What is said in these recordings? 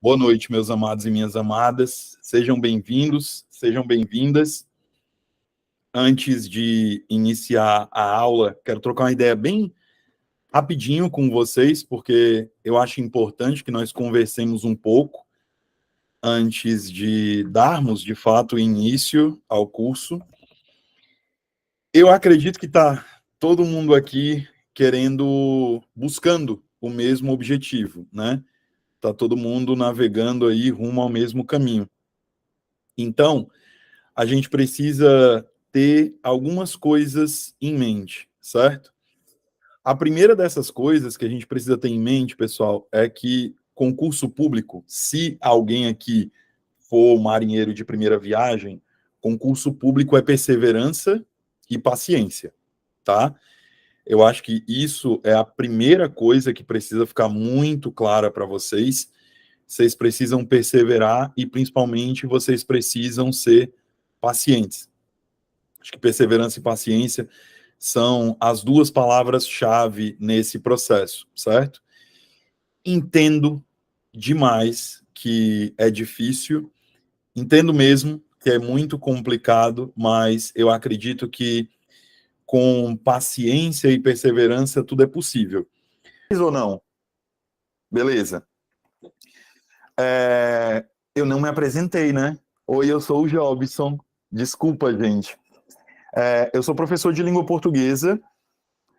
Boa noite, meus amados e minhas amadas. Sejam bem-vindos, sejam bem-vindas. Antes de iniciar a aula, quero trocar uma ideia bem rapidinho com vocês, porque eu acho importante que nós conversemos um pouco antes de darmos, de fato, início ao curso. Eu acredito que está todo mundo aqui buscando o mesmo objetivo, né? Está todo mundo navegando aí rumo ao mesmo caminho. Então, a gente precisa ter algumas coisas em mente, certo? A primeira dessas coisas que a gente precisa ter em mente, pessoal, é que concurso público, se alguém aqui for marinheiro de primeira viagem, concurso público é perseverança e paciência, tá? Eu acho que isso é a primeira coisa que precisa ficar muito clara para vocês. Vocês precisam perseverar e, principalmente, vocês precisam ser pacientes. Acho que perseverança e paciência são as duas palavras-chave nesse processo, certo? Entendo demais que é difícil, entendo mesmo que é muito complicado, mas eu acredito que com paciência e perseverança tudo é possível. Ou não? Beleza. Eu não me apresentei, né? Oi, eu sou o Jobson. Desculpa, gente. Eu sou professor de língua portuguesa.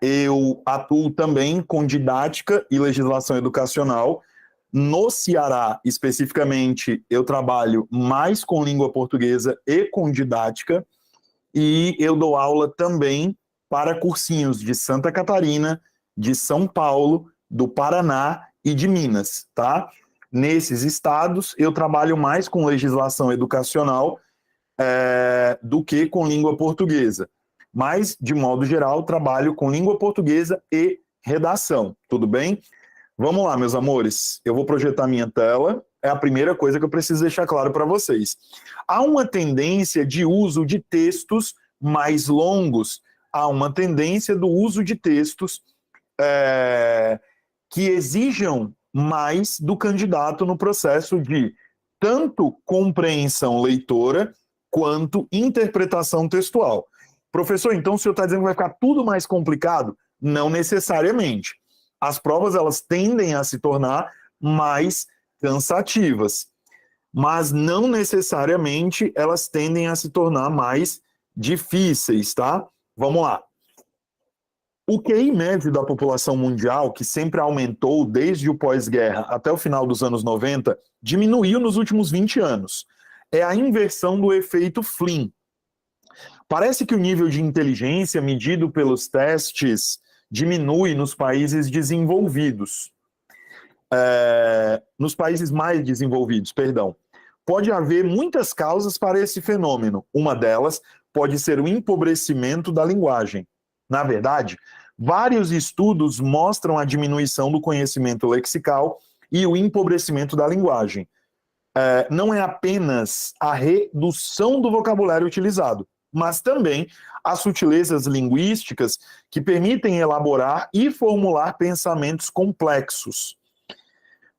Eu atuo também com didática e legislação educacional. No Ceará, especificamente, eu trabalho mais com língua portuguesa e com didática. E eu dou aula também para cursinhos de Santa Catarina, de São Paulo, do Paraná e de Minas, tá? Nesses estados, eu trabalho mais com legislação educacional do que com língua portuguesa. Mas, de modo geral, trabalho com língua portuguesa e redação, tudo bem? Vamos lá, meus amores. Eu vou projetar minha tela. É a primeira coisa que eu preciso deixar claro para vocês. Há uma tendência de uso de textos mais longos. Há uma tendência do uso de textos que exijam mais do candidato no processo de tanto compreensão leitora quanto interpretação textual. Professor, então o senhor está dizendo que vai ficar tudo mais complicado? Não necessariamente. As provas elas tendem a se tornar mais cansativas, mas não necessariamente elas tendem a se tornar mais difíceis, tá? Vamos lá. O QI médio da população mundial, que sempre aumentou desde o pós-guerra até o final dos anos 90, diminuiu nos últimos 20 anos. É a inversão do efeito Flynn. Parece que o nível de inteligência medido pelos testes diminui nos países desenvolvidos. Nos países mais desenvolvidos, perdão. Pode haver muitas causas para esse fenômeno. Uma delas pode ser o empobrecimento da linguagem. Na verdade, vários estudos mostram a diminuição do conhecimento lexical e o empobrecimento da linguagem. Não é apenas a redução do vocabulário utilizado, mas também as sutilezas linguísticas que permitem elaborar e formular pensamentos complexos.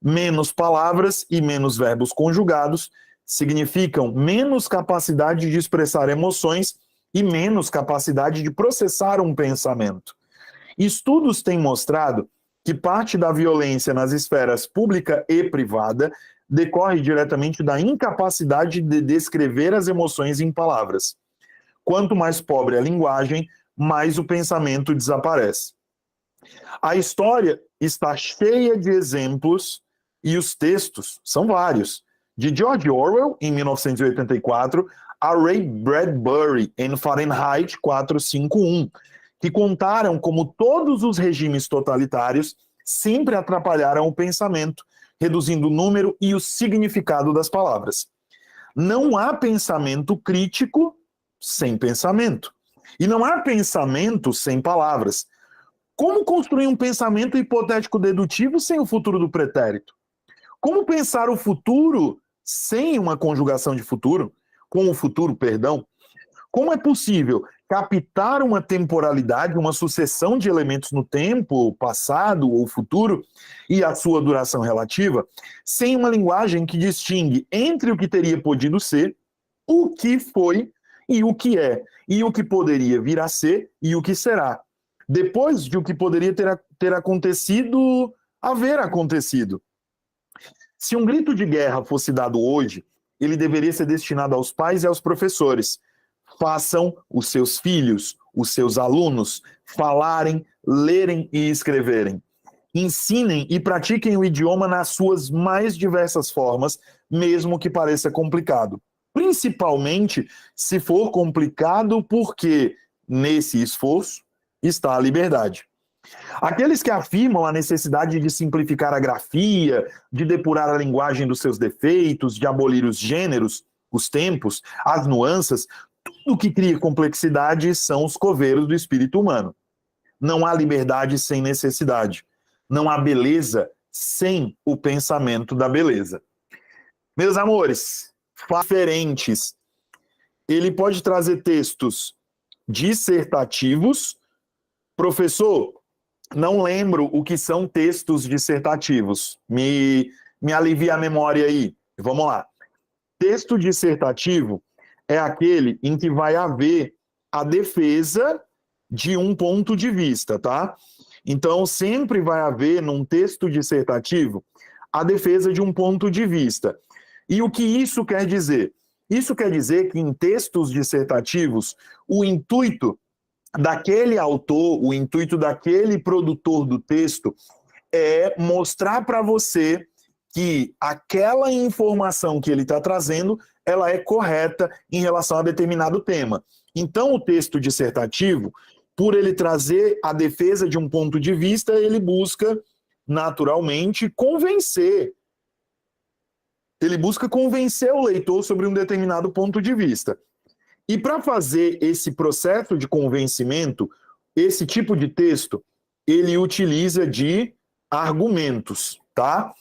Menos palavras e menos verbos conjugados significam menos capacidade de expressar emoções e menos capacidade de processar um pensamento. Estudos têm mostrado que parte da violência nas esferas pública e privada decorre diretamente da incapacidade de descrever as emoções em palavras. Quanto mais pobre a linguagem, mais o pensamento desaparece. A história está cheia de exemplos e os textos são vários. De George Orwell, em 1984, a Ray Bradbury, em Fahrenheit 451, que contaram como todos os regimes totalitários sempre atrapalharam o pensamento, reduzindo o número e o significado das palavras. Não há pensamento crítico sem pensamento. E não há pensamento sem palavras. Como construir um pensamento hipotético dedutivo sem o futuro do pretérito? Como pensar o futuro sem uma conjugação de futuro? Com o futuro, perdão. Como é possível captar uma temporalidade, uma sucessão de elementos no tempo, passado ou futuro, e a sua duração relativa, sem uma linguagem que distingue entre o que teria podido ser, o que foi e o que é, e o que poderia vir a ser e o que será. Depois de o que poderia ter acontecido, haver acontecido. Se um grito de guerra fosse dado hoje, ele deveria ser destinado aos pais e aos professores. Façam os seus filhos, os seus alunos, falarem, lerem e escreverem. Ensinem e pratiquem o idioma nas suas mais diversas formas, mesmo que pareça complicado. Principalmente se for complicado, porque nesse esforço está a liberdade. Aqueles que afirmam a necessidade de simplificar a grafia, de depurar a linguagem dos seus defeitos, de abolir os gêneros, os tempos, as nuances, tudo que cria complexidade são os coveiros do espírito humano. Não há liberdade sem necessidade. Não há beleza sem o pensamento da beleza. Meus amores, diferentes. Ele pode trazer textos dissertativos. Professor, não lembro o que são textos dissertativos. Me alivia a memória aí. Vamos lá. Texto dissertativo é aquele em que vai haver a defesa de um ponto de vista, tá? Então, sempre vai haver, num texto dissertativo, a defesa de um ponto de vista. E o que isso quer dizer? Isso quer dizer que em textos dissertativos, o intuito daquele autor, o intuito daquele produtor do texto é mostrar para você que aquela informação que ele está trazendo, ela é correta em relação a determinado tema. Então, o texto dissertativo, por ele trazer a defesa de um ponto de vista, ele busca, naturalmente, convencer. Ele busca convencer o leitor sobre um determinado ponto de vista. E para fazer esse processo de convencimento, esse tipo de texto, ele utiliza de argumentos, tá?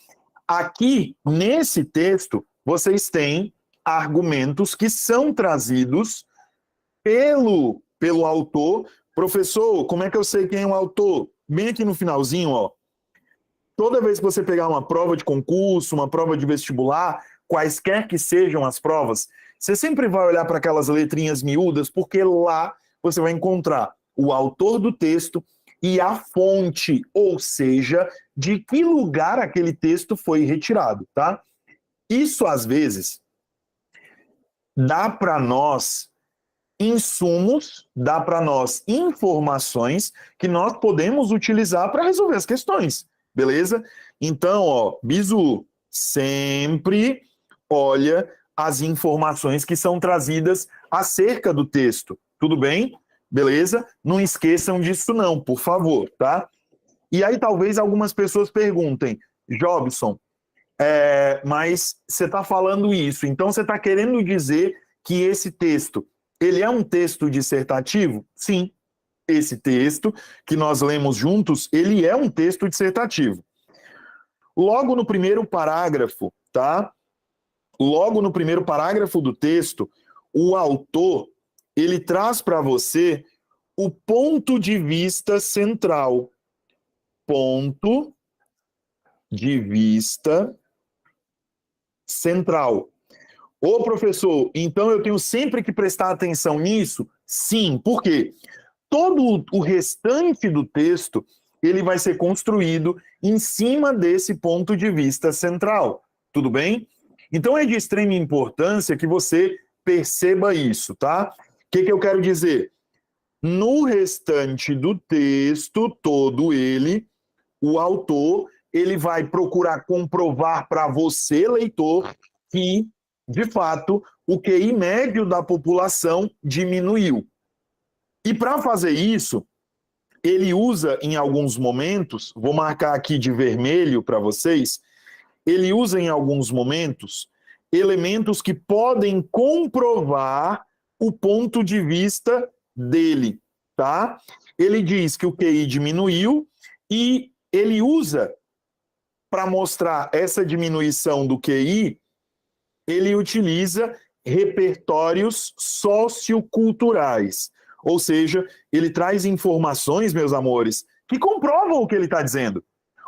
Aqui, nesse texto, vocês têm argumentos que são trazidos pelo autor. Professor, como é que eu sei quem é o autor? Bem aqui no finalzinho, ó. Toda vez que você pegar uma prova de concurso, uma prova de vestibular, quaisquer que sejam as provas, você sempre vai olhar para aquelas letrinhas miúdas, porque lá você vai encontrar o autor do texto e a fonte, ou seja, de que lugar aquele texto foi retirado, tá? Isso, às vezes, dá para nós insumos, dá para nós informações que nós podemos utilizar para resolver as questões, beleza? Então, ó, bizu, sempre olha as informações que são trazidas acerca do texto, tudo bem? Beleza? Não esqueçam disso não, por favor, tá? E aí talvez algumas pessoas perguntem, Jobson, mas você está falando isso, então você está querendo dizer que esse texto, ele é um texto dissertativo? Sim, esse texto que nós lemos juntos, ele é um texto dissertativo. Logo no primeiro parágrafo, tá? Logo no primeiro parágrafo do texto, o autor, ele traz para você o ponto de vista central. Ponto de vista central. Ô, professor, então eu tenho sempre que prestar atenção nisso? Sim, por quê? Todo o restante do texto, ele vai ser construído em cima desse ponto de vista central. Tudo bem? Então é de extrema importância que você perceba isso, tá? O que eu quero dizer? No restante do texto, todo ele, o autor, ele vai procurar comprovar para você, leitor, que, de fato, o QI médio da população diminuiu. E para fazer isso, ele usa em alguns momentos, vou marcar aqui de vermelho para vocês, ele usa em alguns momentos elementos que podem comprovar o ponto de vista dele, tá? Ele diz que o QI diminuiu e ele usa, para mostrar essa diminuição do QI, ele utiliza repertórios socioculturais. Ou seja, ele traz informações, meus amores, que comprovam o que ele está dizendo.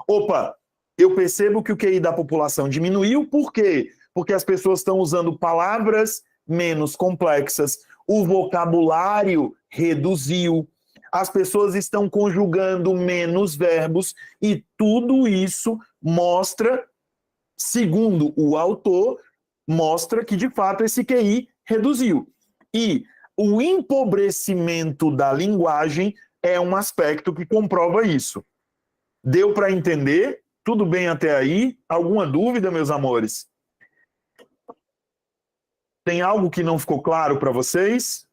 Opa, eu percebo que o QI da população diminuiu, por quê? Porque as pessoas estão usando palavras menos complexas, o vocabulário reduziu, as pessoas estão conjugando menos verbos, e tudo isso mostra, segundo o autor, mostra que de fato esse QI reduziu. E o empobrecimento da linguagem é um aspecto que comprova isso. Deu para entender? Tudo bem até aí? Alguma dúvida, meus amores? Tem algo que não ficou claro para vocês?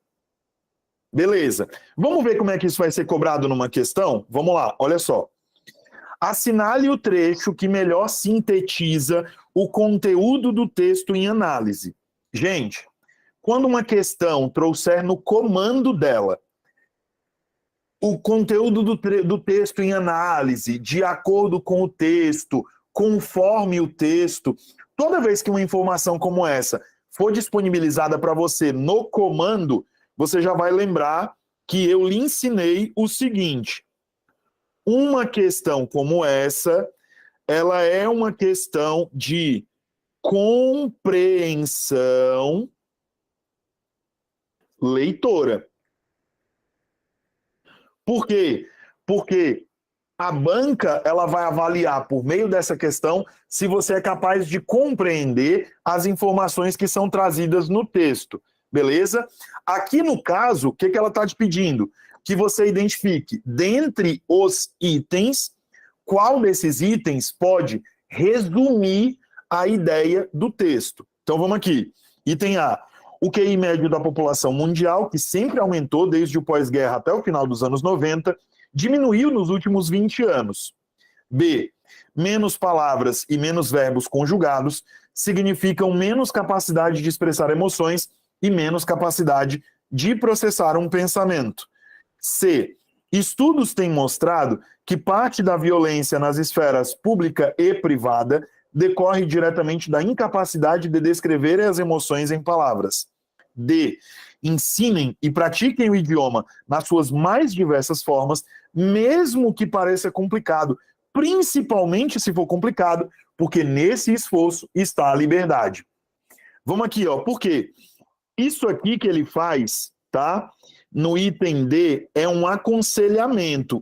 Beleza. Vamos ver como é que isso vai ser cobrado numa questão? Vamos lá, olha só. Assinale o trecho que melhor sintetiza o conteúdo do texto em análise. Gente, quando uma questão trouxer no comando dela o conteúdo do texto em análise, de acordo com o texto, conforme o texto, toda vez que uma informação como essa for disponibilizada para você no comando, você já vai lembrar que eu lhe ensinei o seguinte: uma questão como essa, ela é uma questão de compreensão leitora. Por quê? Porque a banca ela vai avaliar por meio dessa questão se você é capaz de compreender as informações que são trazidas no texto, beleza? Aqui no caso, o que ela está te pedindo? Que você identifique, dentre os itens, qual desses itens pode resumir a ideia do texto. Então vamos aqui. Item A. O QI médio da população mundial, que sempre aumentou desde o pós-guerra até o final dos anos 90, diminuiu nos últimos 20 anos. B. Menos palavras e menos verbos conjugados significam menos capacidade de expressar emoções e menos capacidade de processar um pensamento. C. Estudos têm mostrado que parte da violência nas esferas pública e privada decorre diretamente da incapacidade de descrever as emoções em palavras. D. Ensinem e pratiquem o idioma nas suas mais diversas formas, mesmo que pareça complicado, principalmente se for complicado, porque nesse esforço está a liberdade. Vamos aqui, ó, por quê? Isso aqui que ele faz, tá? No item D é um aconselhamento.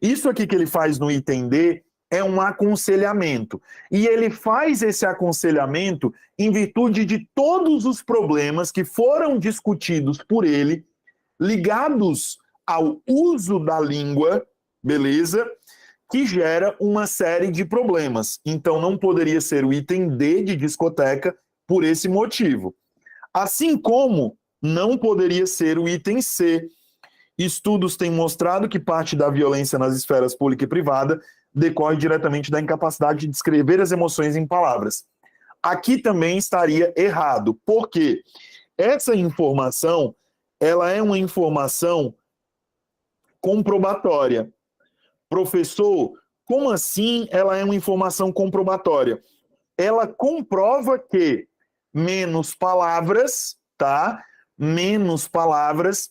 Isso aqui que ele faz no item D é um aconselhamento. E ele faz esse aconselhamento em virtude de todos os problemas que foram discutidos por ele, ligados ao uso da língua, beleza? Que gera uma série de problemas. Então não poderia ser o item D de discoteca por esse motivo. Assim como não poderia ser o item C. Estudos têm mostrado que parte da violência nas esferas pública e privada decorre diretamente da incapacidade de descrever as emoções em palavras. Aqui também estaria errado, porque essa informação, ela é uma informação comprobatória. Professor, como assim ela é uma informação comprobatória? Ela comprova que menos palavras, tá? Menos palavras,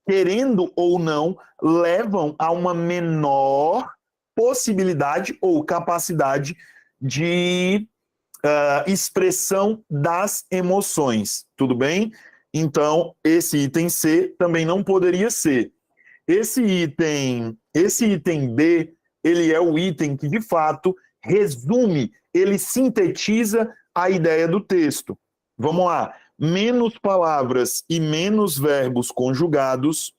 querendo ou não, levam a uma menor possibilidade ou capacidade de expressão das emoções, tudo bem? Então, esse item C também não poderia ser. Esse item B, ele é o item que, de fato, resume, ele sintetiza a ideia do texto. Vamos lá. Menos palavras e menos verbos conjugados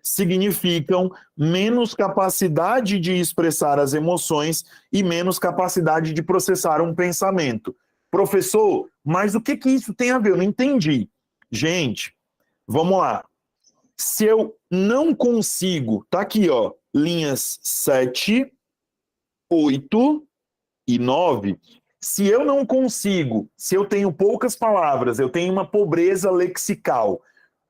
significam menos capacidade de expressar as emoções e menos capacidade de processar um pensamento. Professor, mas o que isso tem a ver? Eu não entendi. Gente, vamos lá. Se eu não consigo, tá aqui, ó, linhas 7, 8 e 9. Se eu não consigo, se eu tenho poucas palavras, eu tenho uma pobreza lexical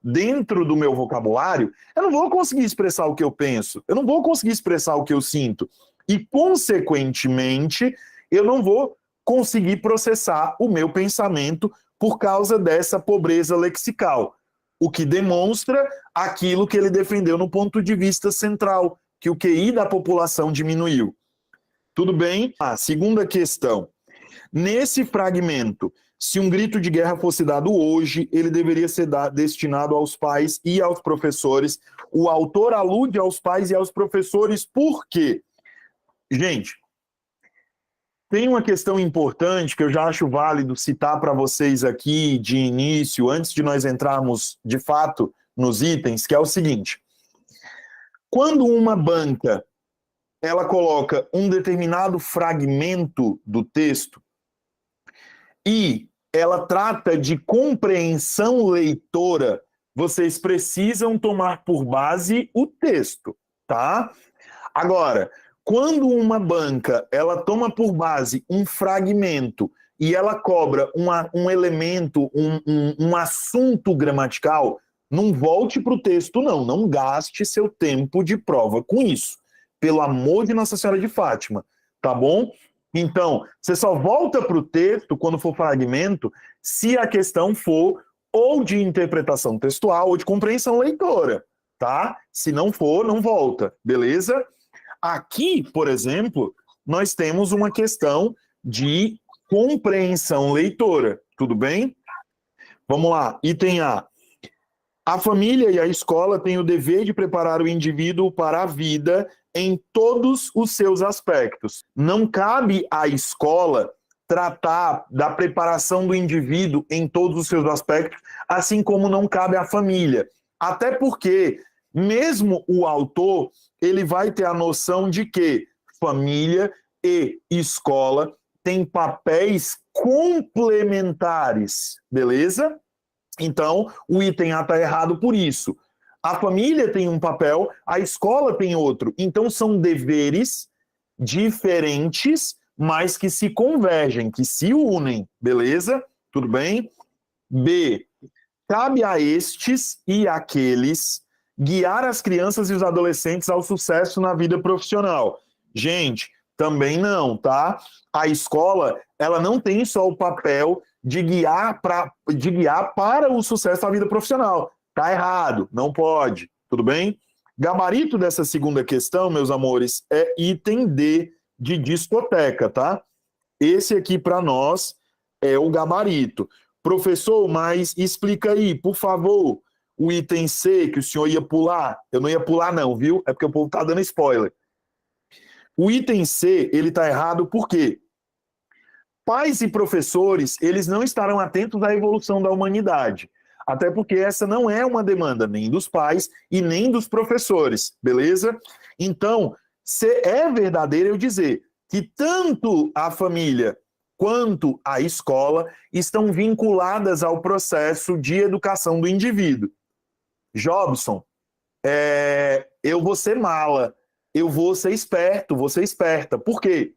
dentro do meu vocabulário, eu não vou conseguir expressar o que eu penso, eu não vou conseguir expressar o que eu sinto. E, consequentemente, eu não vou conseguir processar o meu pensamento por causa dessa pobreza lexical. o que demonstra aquilo que ele defendeu no ponto de vista central, que o QI da população diminuiu. Tudo bem? Segunda questão. Nesse fragmento, se um grito de guerra fosse dado hoje, ele deveria ser destinado aos pais e aos professores. O autor alude aos pais e aos professores, por quê? Gente, tem uma questão importante que eu já acho válido citar para vocês aqui de início, antes de nós entrarmos de fato nos itens, que é o seguinte: quando uma banca ela coloca um determinado fragmento do texto e ela trata de compreensão leitora, vocês precisam tomar por base o texto, tá? Agora, quando uma banca ela toma por base um fragmento e ela cobra um elemento, um assunto gramatical, não volte para o texto, não gaste seu tempo de prova com isso. Pelo amor de Nossa Senhora de Fátima, tá bom? Então, você só volta para o texto, quando for fragmento, se a questão for ou de interpretação textual ou de compreensão leitora, tá? Se não for, não volta, beleza? Aqui, por exemplo, nós temos uma questão de compreensão leitora, tudo bem? Vamos lá, item A. A família e a escola têm o dever de preparar o indivíduo para a vida em todos os seus aspectos. Não cabe à escola tratar da preparação do indivíduo em todos os seus aspectos, assim como não cabe à família. Até porque, mesmo o autor, ele vai ter a noção de que família e escola têm papéis complementares, beleza? Então, o item A está errado por isso. A família tem um papel, a escola tem outro. Então, são deveres diferentes, mas que se convergem, que se unem. Beleza? Tudo bem? B. Cabe a estes e aqueles guiar as crianças e os adolescentes ao sucesso na vida profissional. Gente, também não, tá? A escola, ela não tem só o papel de guiar para o sucesso da vida profissional. Tá errado, não pode, tudo bem? Gabarito dessa segunda questão, meus amores, é item D de discoteca, tá? Esse aqui para nós é o gabarito. Professor, mas explica aí, por favor, o item C que o senhor ia pular. Eu não ia pular não, viu? É porque o povo tá dando spoiler. O item C, ele tá errado por quê? Pais e professores, eles não estarão atentos à evolução da humanidade. Até porque essa não é uma demanda nem dos pais e nem dos professores, beleza? Então, é verdadeiro eu dizer que tanto a família quanto a escola estão vinculadas ao processo de educação do indivíduo. Jobson, eu vou ser mala, eu vou ser esperto, vou ser esperta. Por quê?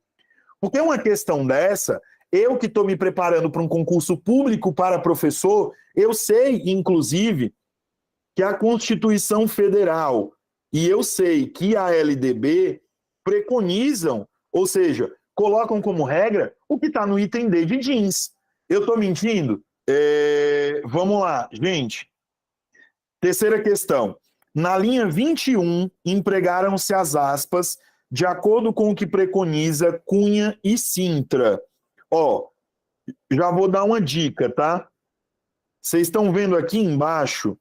Porque uma questão dessa, eu que estou me preparando para um concurso público para professor, eu sei, inclusive, que a Constituição Federal e eu sei que a LDB preconizam, ou seja, colocam como regra o que está no item D de jeans. Eu estou mentindo? Vamos lá, gente. Terceira questão. Na linha 21, empregaram-se as aspas de acordo com o que preconiza Cunha e Sintra. Ó, já vou dar uma dica, tá? Vocês estão vendo aqui embaixo,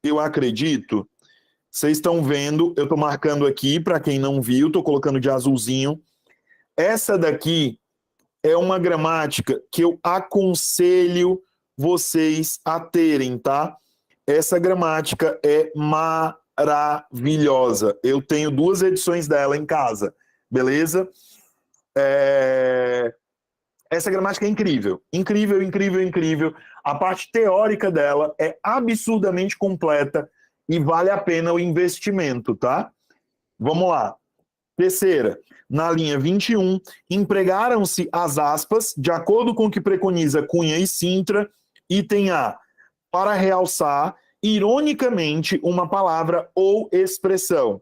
eu acredito, vocês estão vendo, eu estou marcando aqui, para quem não viu, estou colocando de azulzinho. Essa daqui é uma gramática que eu aconselho vocês a terem, tá? Essa gramática é maravilhosa. Eu tenho 2 edições dela em casa, beleza? Essa gramática é incrível. Incrível, incrível, incrível. A parte teórica dela é absurdamente completa e vale a pena o investimento, tá? Vamos lá. Terceira, na linha 21, empregaram-se as aspas de acordo com o que preconiza Cunha e Sintra, item A, para realçar, ironicamente, uma palavra ou expressão.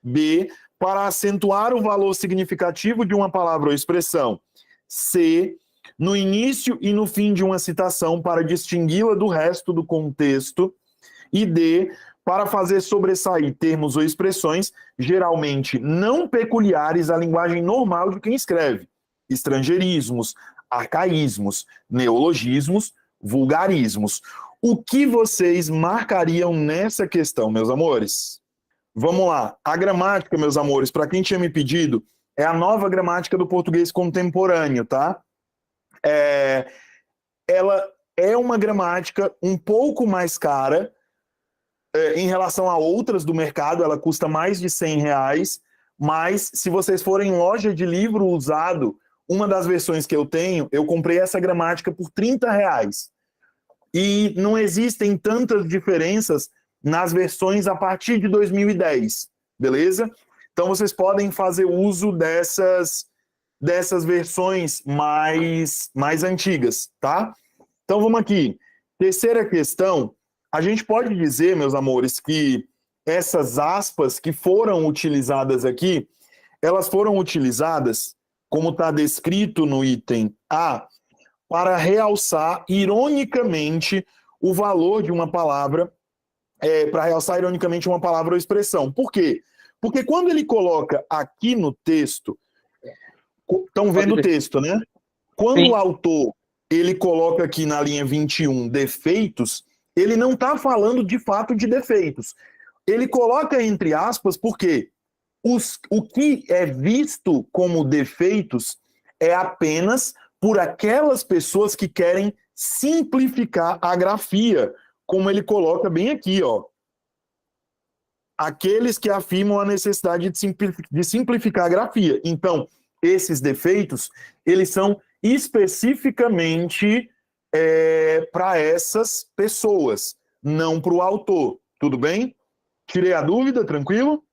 B, para acentuar o valor significativo de uma palavra ou expressão. C, no início e no fim de uma citação para distingui-la do resto do contexto. E D, para fazer sobressair termos ou expressões geralmente não peculiares à linguagem normal de quem escreve. Estrangeirismos, arcaísmos, neologismos, vulgarismos. O que vocês marcariam nessa questão, meus amores? Vamos lá. A gramática, meus amores, para quem tinha me pedido, é a nova gramática do português contemporâneo, tá? Ela é uma gramática um pouco mais cara em relação a outras do mercado, ela custa mais de R$100, mas se vocês forem em loja de livro usado, uma das versões que eu tenho, eu comprei essa gramática por R$30. E não existem tantas diferenças nas versões a partir de 2010, beleza? Então vocês podem fazer uso dessas versões mais antigas, tá? Então vamos aqui. Terceira questão, a gente pode dizer, meus amores, que essas aspas que foram utilizadas aqui, elas foram utilizadas, como está descrito no item A, para realçar ironicamente o valor de uma palavra, para realçar ironicamente uma palavra ou expressão. Por quê? Porque quando ele coloca aqui no texto, estão vendo o texto, né? Quando o autor ele coloca aqui na linha 21 defeitos, ele não está falando de fato de defeitos. Ele coloca entre aspas porque o que é visto como defeitos é apenas por aquelas pessoas que querem simplificar a grafia, como ele coloca bem aqui, ó. Aqueles que afirmam a necessidade de simplificar a grafia. Então, esses defeitos, eles são especificamente para essas pessoas, não para o autor. Tudo bem? Tirei a dúvida, tranquilo?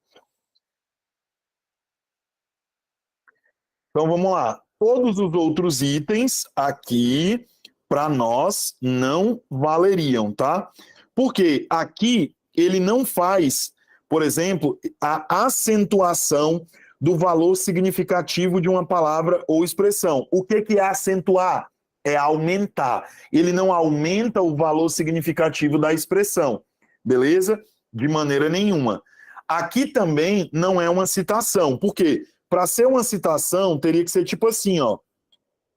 Então, vamos lá. Todos os outros itens aqui, para nós, não valeriam, tá? Porque aqui ele não faz, por exemplo, a acentuação do valor significativo de uma palavra ou expressão. O que é acentuar? É aumentar. Ele não aumenta o valor significativo da expressão, beleza? De maneira nenhuma. Aqui também não é uma citação. Por quê? Para ser uma citação, teria que ser tipo assim, ó.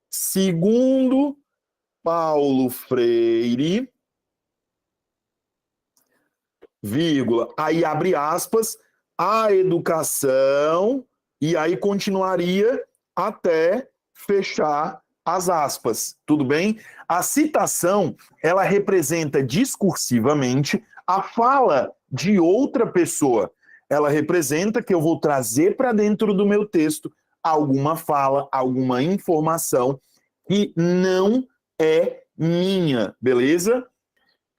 Segundo Paulo Freire, vírgula, aí abre aspas, a educação, e aí continuaria até fechar as aspas, tudo bem? A citação, ela representa discursivamente a fala de outra pessoa. Ela representa que eu vou trazer para dentro do meu texto alguma fala, alguma informação que não é minha, beleza?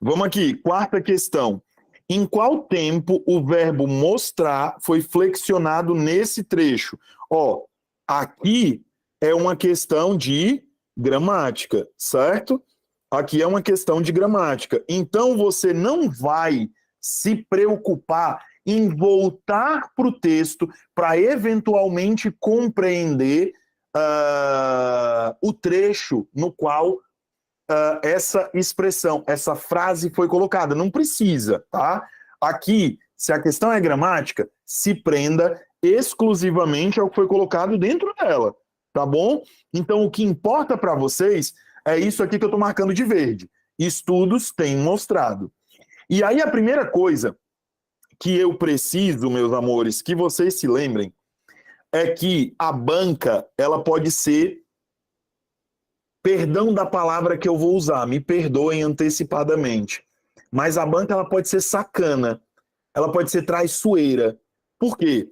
Vamos aqui, quarta questão. Em qual tempo o verbo mostrar foi flexionado nesse trecho? Ó, aqui é uma questão de gramática, certo? Aqui é uma questão de gramática. Então, você não vai se preocupar em voltar para o texto para eventualmente compreender o trecho no qual essa expressão, essa frase foi colocada. Não precisa, tá? Aqui, se a questão é gramática, se prenda exclusivamente ao que foi colocado dentro dela, tá bom? Então, o que importa para vocês é isso aqui que eu estou marcando de verde. Estudos têm mostrado. E aí, a primeira coisa que eu preciso, meus amores, que vocês se lembrem, é que a banca, ela pode ser, perdão da palavra que eu vou usar, me perdoem antecipadamente, mas a banca, ela pode ser sacana, ela pode ser traiçoeira. Por quê?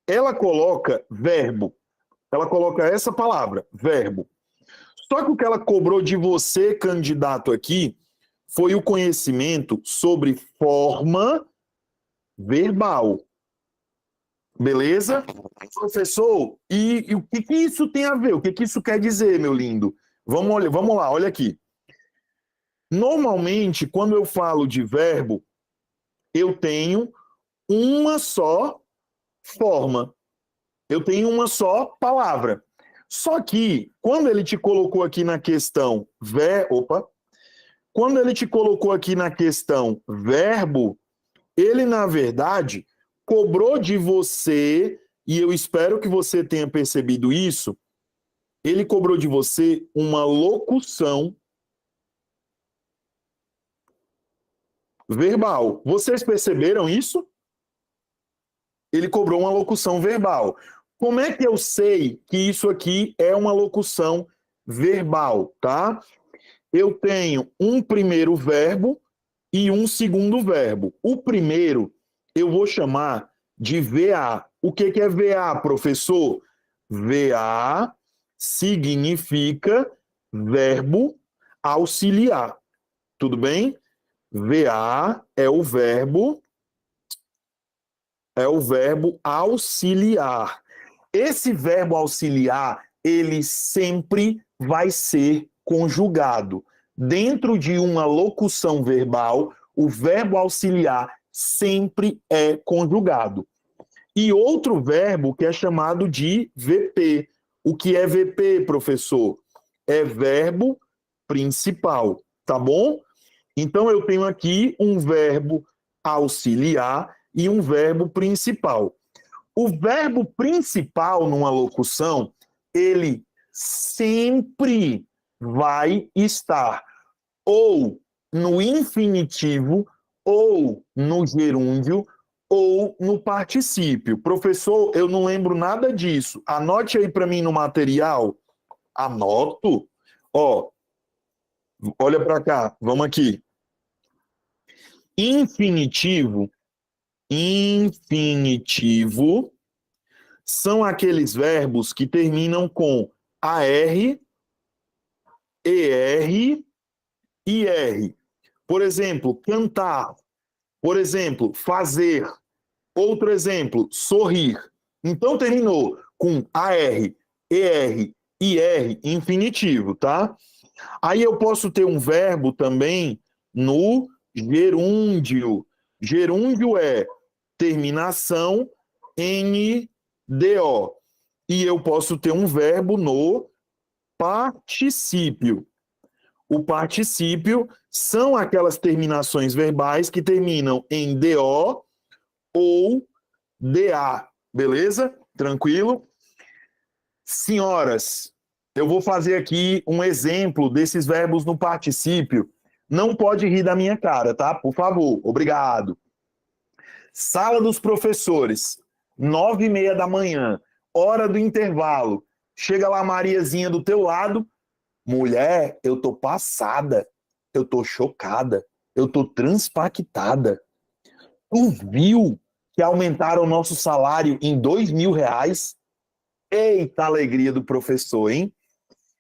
Ela coloca verbo, ela coloca essa palavra, verbo. Só que o que ela cobrou de você, candidato, aqui, foi o conhecimento sobre forma verbal. Beleza? Professor, e o que isso tem a ver? O que isso quer dizer, meu lindo? Vamos lá, olha aqui. Normalmente, quando eu falo de verbo, eu tenho uma só forma. Eu tenho uma só palavra. Só que, quando ele te colocou aqui na questão Quando ele te colocou aqui na questão verbo, ele, na verdade, cobrou de você, e eu espero que você tenha percebido isso, ele cobrou de você uma locução verbal. Vocês perceberam isso? Ele cobrou uma locução verbal. Como é que eu sei que isso aqui é uma locução verbal, tá? Eu tenho um primeiro verbo e um segundo verbo. O primeiro eu vou chamar de VA. O que é VA, professor? VA significa verbo auxiliar. Tudo bem? VA é o verbo auxiliar. Esse verbo auxiliar, ele sempre vai ser conjugado. Dentro de uma locução verbal, o verbo auxiliar sempre é conjugado. E outro verbo que é chamado de VP. O que é VP, professor? É verbo principal, tá bom? Então eu tenho aqui um verbo auxiliar e um verbo principal. O verbo principal numa locução, ele sempre vai estar ou no infinitivo, ou no gerúndio, ou no particípio. Professor, eu não lembro nada disso. Anote aí para mim no material. Anoto. Ó, olha para cá. Vamos aqui. Infinitivo são aqueles verbos que terminam com AR, ER e R. Por exemplo, cantar. Por exemplo, fazer. Outro exemplo, sorrir. Então, terminou com AR, ER e R infinitivo, tá? Aí eu posso ter um verbo também no gerúndio. Gerúndio é terminação NDO. E eu posso ter um verbo no particípio. O particípio são aquelas terminações verbais que terminam em DO ou DA. Beleza? Tranquilo? Senhoras, eu vou fazer aqui um exemplo desses verbos no particípio. Não pode rir da minha cara, tá? Por favor. Obrigado. Sala dos professores, 9h30 da manhã, hora do intervalo. Chega lá a Mariazinha do teu lado. Mulher, eu tô passada, eu tô chocada, eu tô transpactada. Tu viu que aumentaram o nosso salário em R$ 2.000? Eita alegria do professor, hein?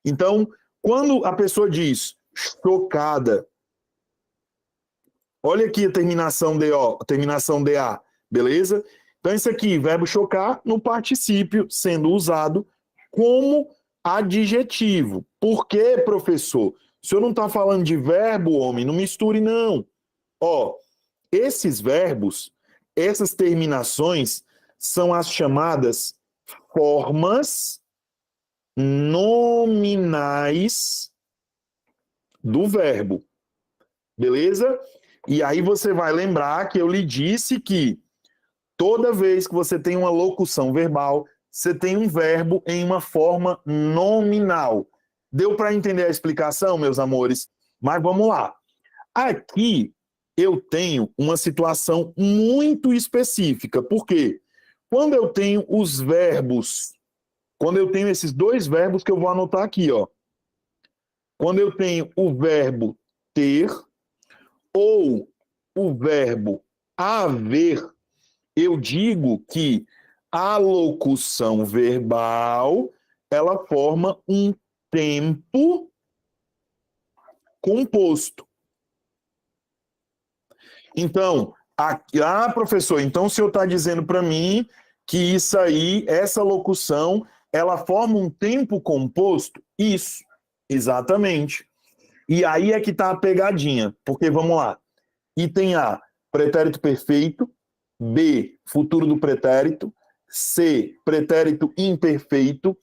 Então, quando a pessoa diz chocada, olha aqui a terminação DO, a terminação DA, beleza? Então, isso aqui, verbo chocar no particípio, sendo usado como adjetivo. Por quê, professor? O senhor não está falando de verbo, homem? Não misture, não. Ó, esses verbos, essas terminações, são as chamadas formas nominais do verbo. Beleza? E aí você vai lembrar que eu lhe disse que toda vez que você tem uma locução verbal, você tem um verbo em uma forma nominal. Deu para entender a explicação, meus amores? Mas vamos lá. Aqui eu tenho uma situação muito específica. Por quê? Quando eu tenho os verbos, quando eu tenho esses dois verbos que eu vou anotar aqui, ó. Quando eu tenho o verbo ter ou o verbo haver, eu digo que a locução verbal, ela forma um tempo composto. Então, professor, então o senhor está dizendo para mim que isso aí, essa locução, ela forma um tempo composto? Isso, exatamente. E aí é que está a pegadinha, porque vamos lá. Item A, pretérito perfeito. B, futuro do pretérito. C, pretérito imperfeito.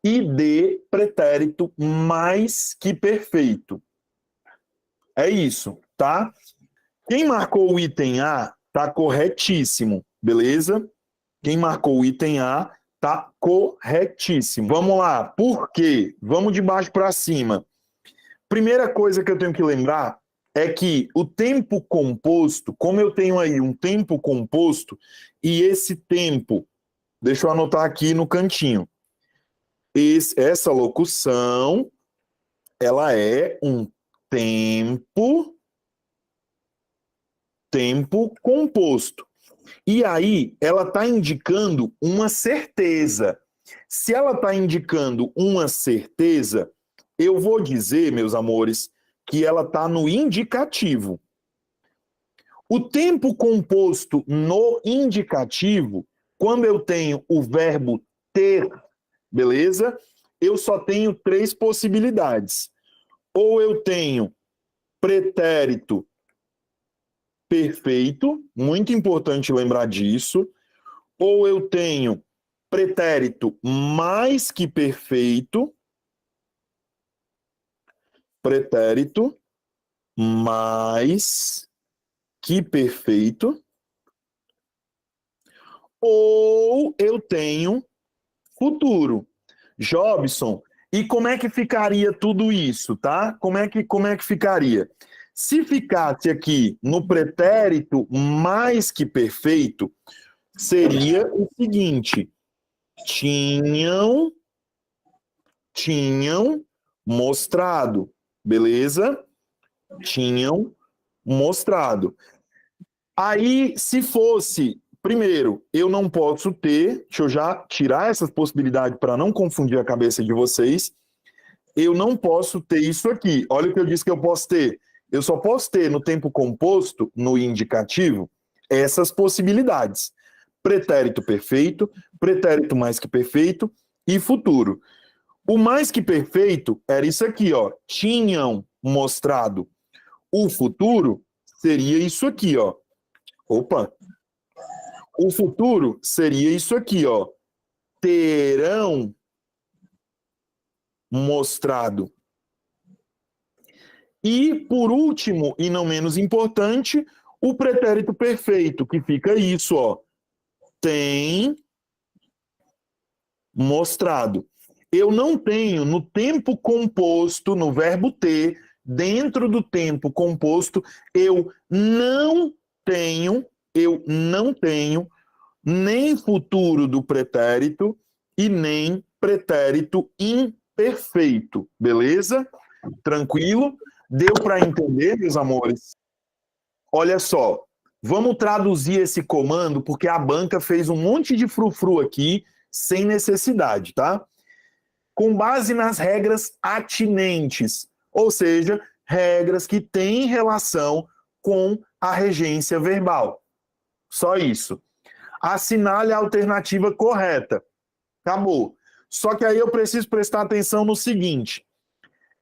E D, pretérito mais que perfeito. É isso, tá? Quem marcou o item A tá corretíssimo, beleza? Quem marcou o item A tá corretíssimo. Vamos lá, por quê? Vamos de baixo para cima. Primeira coisa que eu tenho que lembrar é que o tempo composto, como eu tenho aí um tempo composto, e esse tempo, deixa eu anotar aqui no cantinho, essa locução, ela é um tempo composto. E aí, ela está indicando uma certeza. Se ela está indicando uma certeza, eu vou dizer, meus amores, que ela está no indicativo. O tempo composto no indicativo, quando eu tenho o verbo ter, beleza? Eu só tenho 3 possibilidades. Ou eu tenho pretérito perfeito, muito importante lembrar disso, ou eu tenho pretérito mais que perfeito, pretérito mais que perfeito, ou eu tenho futuro. Jobson, e como é que ficaria tudo isso, tá? Como é que ficaria? Se ficasse aqui no pretérito mais que perfeito, seria o seguinte: tinham mostrado, beleza? Tinham mostrado. Aí, se fosse, primeiro, eu não posso ter, deixa eu já tirar essas possibilidades para não confundir a cabeça de vocês, eu não posso ter isso aqui. Olha o que eu disse que eu posso ter. Eu só posso ter no tempo composto, no indicativo, essas possibilidades. Pretérito perfeito, pretérito mais que perfeito e futuro. O mais que perfeito era isso aqui, ó. Tinham mostrado. O futuro seria isso aqui, ó. Opa! O futuro seria isso aqui, ó. Terão mostrado. E, por último, e não menos importante, o pretérito perfeito, que fica isso, ó. Tem mostrado. Eu não tenho no tempo composto, no verbo ter, dentro do tempo composto, eu não tenho nem futuro do pretérito e nem pretérito imperfeito, beleza? Tranquilo? Deu para entender, meus amores? Olha só, vamos traduzir esse comando, porque a banca fez um monte de frufru aqui, sem necessidade, tá? Com base nas regras atinentes, ou seja, regras que têm relação com a regência verbal. Só isso. Assinale a alternativa correta. Acabou. Só que aí eu preciso prestar atenção no seguinte.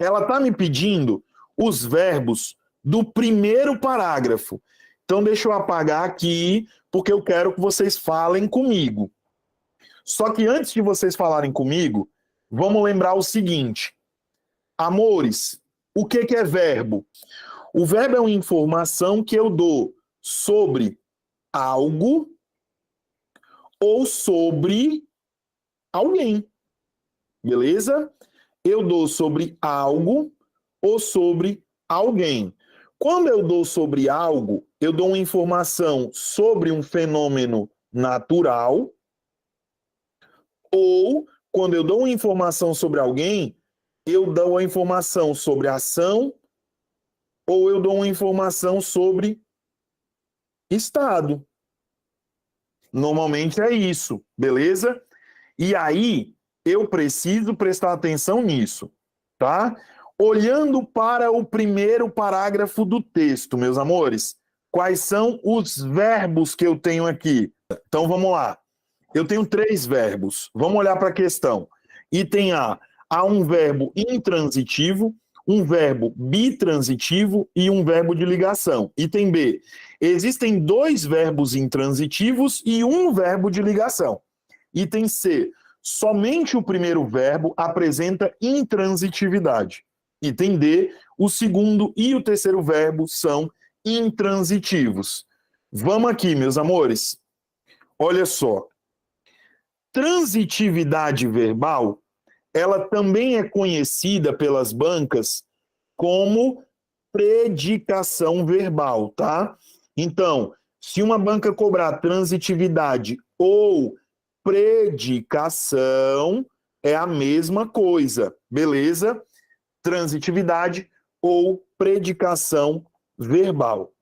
Ela está me pedindo os verbos do primeiro parágrafo. Então, deixa eu apagar aqui, porque eu quero que vocês falem comigo. Só que antes de vocês falarem comigo, vamos lembrar o seguinte. Amores, o que é verbo? O verbo é uma informação que eu dou sobre algo ou sobre alguém. Beleza? Eu dou sobre algo ou sobre alguém. Quando eu dou sobre algo, eu dou uma informação sobre um fenômeno natural, ou quando eu dou uma informação sobre alguém, eu dou uma informação sobre ação, ou eu dou uma informação sobre estado. Normalmente é isso, beleza? E aí, eu preciso prestar atenção nisso, tá? Olhando para o primeiro parágrafo do texto, meus amores, quais são os verbos que eu tenho aqui? Então, vamos lá. Eu tenho 3 verbos. Vamos olhar para a questão. Item A, há um verbo intransitivo, um verbo bitransitivo e um verbo de ligação. Item B, existem 2 verbos intransitivos e um verbo de ligação. Item C, somente o primeiro verbo apresenta intransitividade. Item D, o segundo e o terceiro verbo são intransitivos. Vamos aqui, meus amores. Olha só. Transitividade verbal, ela também é conhecida pelas bancas como predicação verbal, tá? Então, se uma banca cobrar transitividade ou predicação, é a mesma coisa, beleza? Transitividade ou predicação verbal.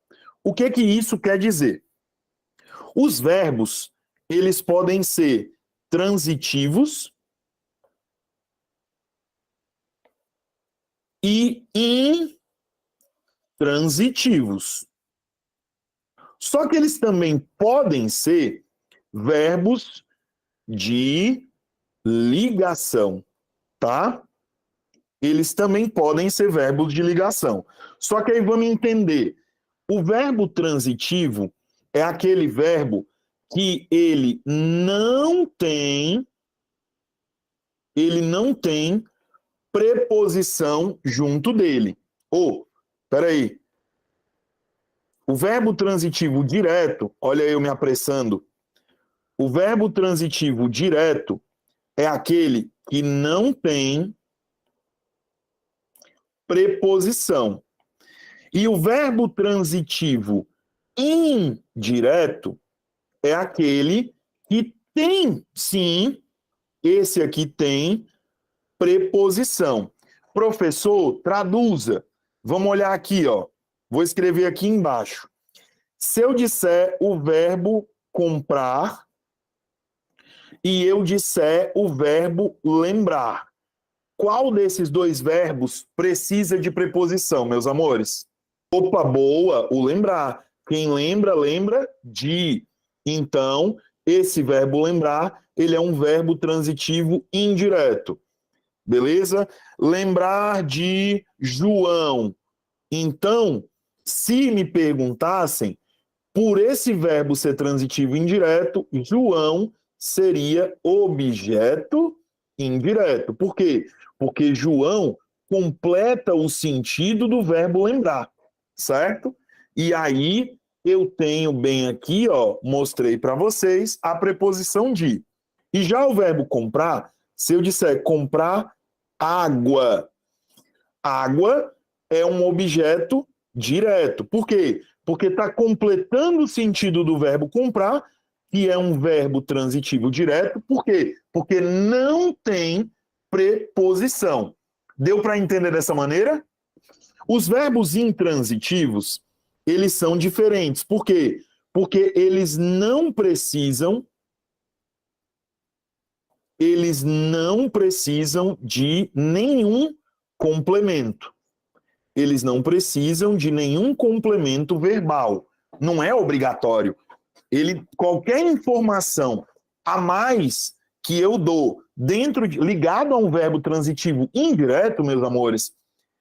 O que que isso quer dizer? Os verbos, eles podem ser transitivos e intransitivos. Só que eles também podem ser verbos de ligação, tá? Eles também podem ser verbos de ligação. Só que aí vamos entender. O verbo transitivo é aquele verbo que ele não tem preposição junto dele. Peraí. O verbo transitivo direto, olha eu me apressando. O verbo transitivo direto é aquele que não tem preposição. E o verbo transitivo indireto é aquele que tem, sim, esse aqui tem preposição. Professor, traduza. Vamos olhar aqui, ó. Vou escrever aqui embaixo. Se eu disser o verbo comprar e eu disser o verbo lembrar, qual desses dois verbos precisa de preposição, meus amores? Opa, boa, o lembrar. Quem lembra, lembra de. Então, esse verbo lembrar, ele é um verbo transitivo indireto. Beleza? Lembrar de João. Então, se me perguntassem, por esse verbo ser transitivo indireto, João seria objeto indireto. Por quê? Porque João completa o sentido do verbo lembrar, certo? E aí eu tenho bem aqui, ó, mostrei para vocês a preposição de. E já o verbo comprar, se eu disser comprar água, água é um objeto direto. Por quê? Porque está completando o sentido do verbo comprar, que é um verbo transitivo direto. Por quê? Porque não tem preposição. Deu para entender dessa maneira? Os verbos intransitivos, eles são diferentes. Por quê? Porque eles não precisam de nenhum complemento. Eles não precisam de nenhum complemento verbal. Não é obrigatório. Qualquer informação a mais que eu dou ligado a um verbo transitivo indireto, meus amores,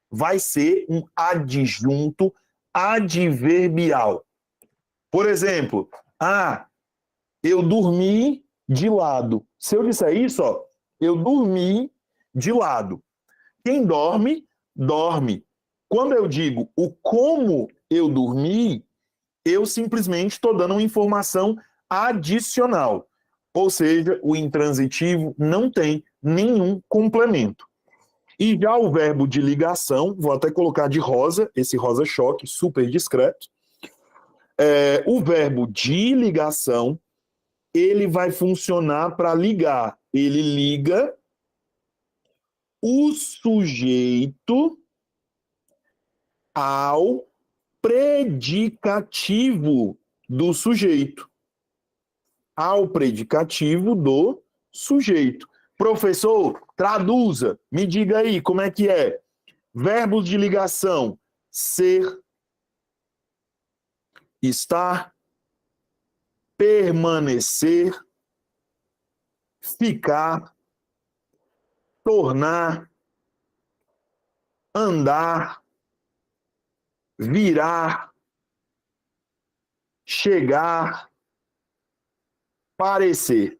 vai ser um adjunto adverbial. Por exemplo, eu dormi de lado. Se eu disser isso, ó, eu dormi de lado. Quem dorme, dorme. Quando eu digo o como eu dormi, eu simplesmente estou dando uma informação adicional. Ou seja, o intransitivo não tem nenhum complemento. E já o verbo de ligação, vou até colocar de rosa, esse rosa choque, super discreto. O verbo de ligação, ele vai funcionar para ligar. Ele liga o sujeito ao predicativo do sujeito. Ao predicativo do sujeito. Professor, traduza, me diga aí como é que é. Verbos de ligação: ser, estar, permanecer, ficar, tornar, andar, virar, chegar, parecer.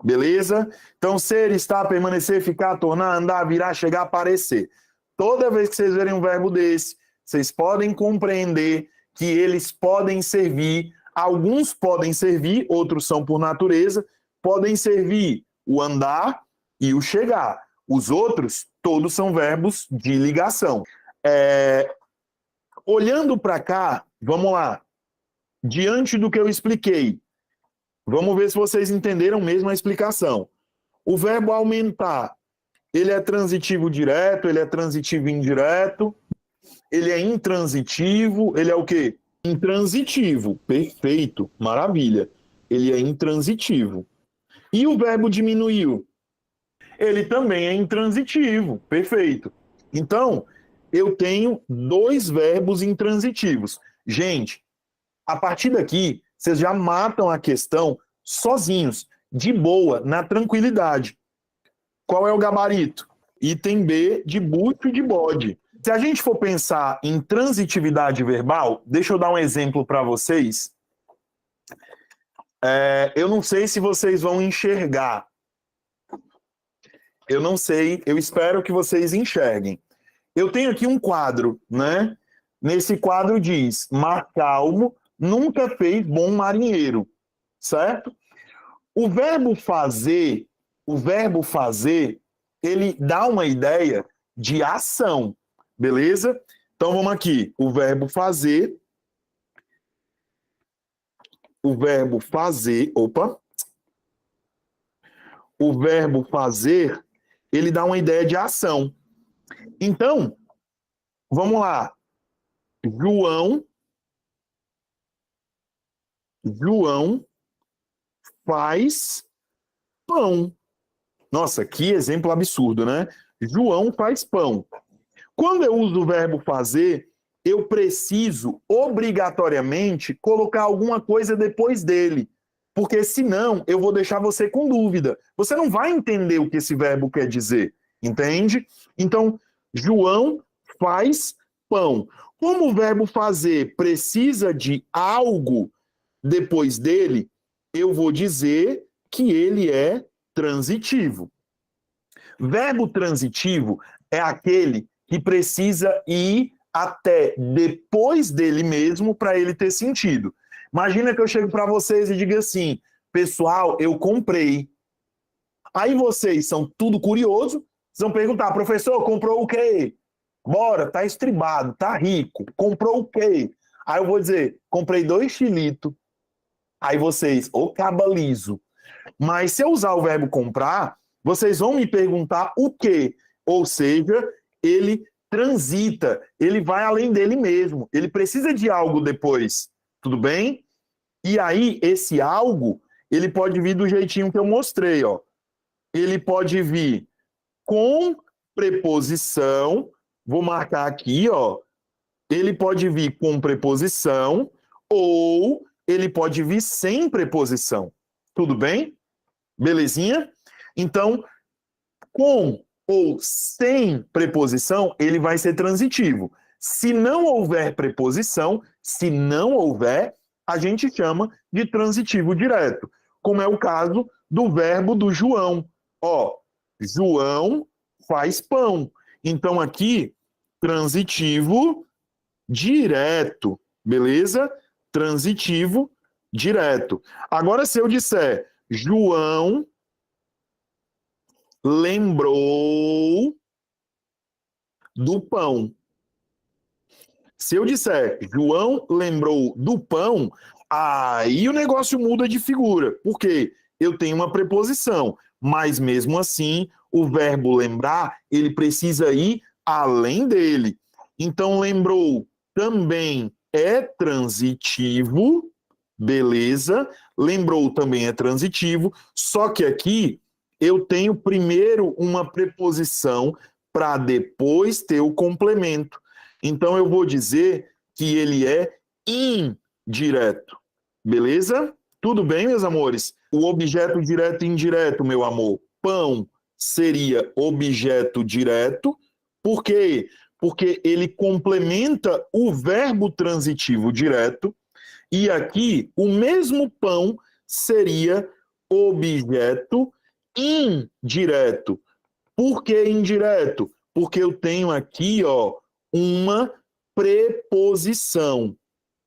Beleza? Então, ser, estar, permanecer, ficar, tornar, andar, virar, chegar, aparecer. Toda vez que vocês verem um verbo desse, vocês podem compreender que eles podem servir, alguns podem servir, outros são por natureza, podem servir o andar e o chegar. Os outros, todos são verbos de ligação. Olhando para cá, vamos lá. Diante do que eu expliquei, vamos ver se vocês entenderam mesmo a explicação. O verbo aumentar, ele é transitivo direto, ele é transitivo indireto, ele é intransitivo, ele é o quê? Intransitivo, perfeito, maravilha. Ele é intransitivo. E o verbo diminuiu? Ele também é intransitivo, perfeito. Então, eu tenho 2 verbos intransitivos. Gente, a partir daqui, vocês já matam a questão sozinhos, de boa, na tranquilidade. Qual é o gabarito? Item B de bucho e de bode. Se a gente for pensar em transitividade verbal, deixa eu dar um exemplo para vocês. Eu não sei se vocês vão enxergar. Eu não sei, eu espero que vocês enxerguem. Eu tenho aqui um quadro, né? Nesse quadro diz: mar calmo nunca fez bom marinheiro, certo? O verbo fazer, ele dá uma ideia de ação, beleza? Então vamos aqui, o verbo fazer, o verbo fazer, ele dá uma ideia de ação. Então, vamos lá. João faz pão. Nossa, que exemplo absurdo, né? João faz pão. Quando eu uso o verbo fazer, eu preciso obrigatoriamente colocar alguma coisa depois dele, porque senão eu vou deixar você com dúvida. Você não vai entender o que esse verbo quer dizer, entende? Então, João faz pão. Como o verbo fazer precisa de algo depois dele, eu vou dizer que ele é transitivo. Verbo transitivo é aquele que precisa ir até depois dele mesmo para ele ter sentido. Imagina que eu chego para vocês e digo assim: pessoal, eu comprei. Aí vocês são tudo curioso, vocês vão perguntar: professor, comprou o quê? Bora, tá estribado, tá rico, comprou o quê? Aí eu vou dizer: comprei 2 chilitos. Aí vocês, ô cabalizo. Mas se eu usar o verbo comprar, vocês vão me perguntar o quê? Ou seja, ele transita, ele vai além dele mesmo, ele precisa de algo depois, tudo bem? E aí, esse algo, ele pode vir do jeitinho que eu mostrei, ó. Ele pode vir com preposição, vou marcar aqui, ó. Ele pode vir com preposição ou ele pode vir sem preposição, tudo bem? Belezinha? Então, com ou sem preposição, ele vai ser transitivo. Se não houver preposição, a gente chama de transitivo direto, como é o caso do verbo do João. Ó, João faz pão. Então, aqui, transitivo direto, beleza? Transitivo direto. Agora, se eu disser João lembrou do pão. Se eu disser João lembrou do pão, aí o negócio muda de figura. Por quê? Eu tenho uma preposição, mas mesmo assim, o verbo lembrar, ele precisa ir além dele. Então, lembrou também é transitivo, beleza? Lembrou também é transitivo, só que aqui eu tenho primeiro uma preposição para depois ter o complemento. Então, eu vou dizer que ele é indireto. Beleza? Tudo bem, meus amores? O objeto direto e indireto, meu amor. Pão seria objeto direto. Por quê? Porque ele complementa o verbo transitivo direto. E aqui, o mesmo pão seria objeto indireto. Por que indireto? Porque eu tenho aqui, ó, uma preposição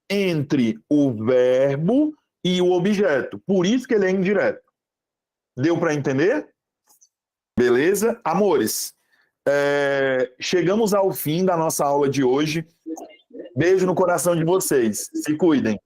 entre o verbo e o objeto. Por isso que ele é indireto. Deu para entender? Beleza? Amores, chegamos ao fim da nossa aula de hoje. Beijo no coração de vocês. Se cuidem.